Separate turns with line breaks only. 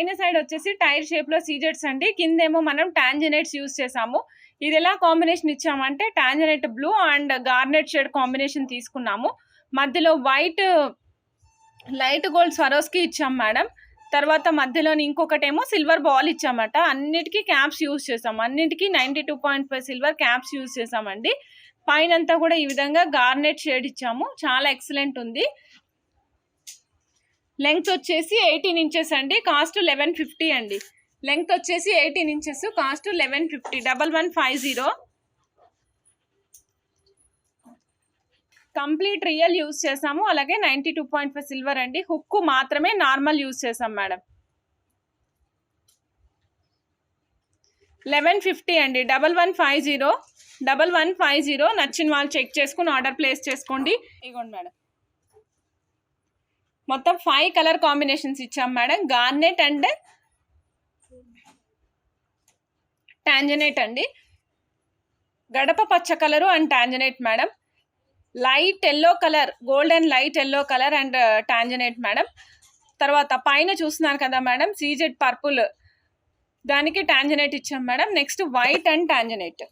పైన సైడ్ వచ్చేసి tyre shape లో సీజెట్స్ అండి, కిందేమో మనం టాంజనైట్స్ యూజ్ చేసాము. ఇది ఎలా కాంబినేషన్ ఇచ్చామంటే tanzanite blue and garnet shade combination తీసుకున్నాము. మధ్యలో వైట్ లైట్ గోల్డ్ స్వరోస్కి ఇచ్చాం మేడం. తర్వాత మధ్యలోని ఇంకొకటేమో సిల్వర్ బాల్ ఇచ్చామట. అన్నిటికీ క్యాప్స్ యూజ్ చేసాం, అన్నిటికీ 92.5 సిల్వర్ క్యాప్స్ యూజ్ చేసామండి. పైనంతా కూడా ఈ విధంగా గార్నెట్ షేడ్ ఇచ్చాము, చాలా ఎక్సలెంట్ ఉంది. లెంగ్త్ వచ్చేసి 18 ఇంచెస్ అండి, కాస్ట్ 1150 అండి. లెంగ్త్ వచ్చేసి 18 inches, cost 1150, 1150. Complete real use చేసాము, అలాగే 92.5 సిల్వర్ అండి. హుక్ మాత్రమే నార్మల్ యూజ్ చేసాం మేడం. 1150 అండి, 1150, 1150. నచ్చిన వాళ్ళు చెక్ చేసుకుని ఆర్డర్ ప్లేస్ చేసుకోండి. ఇగోండి మేడం, మొత్తం 5 కలర్ కాంబినేషన్స్ ఇచ్చాం మేడం. గార్నెట్ అండ్ టాంజనైట్ అండి, గడప పచ్చ colour and tanzanite madam. Light yellow colour, golden light yellow colour and tanzanite madam. తర్వాత పైన చూస్తున్నారు కదా మేడం, సీజెడ్ పర్పుల్, దానికి టాంజనైట్ ఇచ్చాం madam. Next white and tanzanite.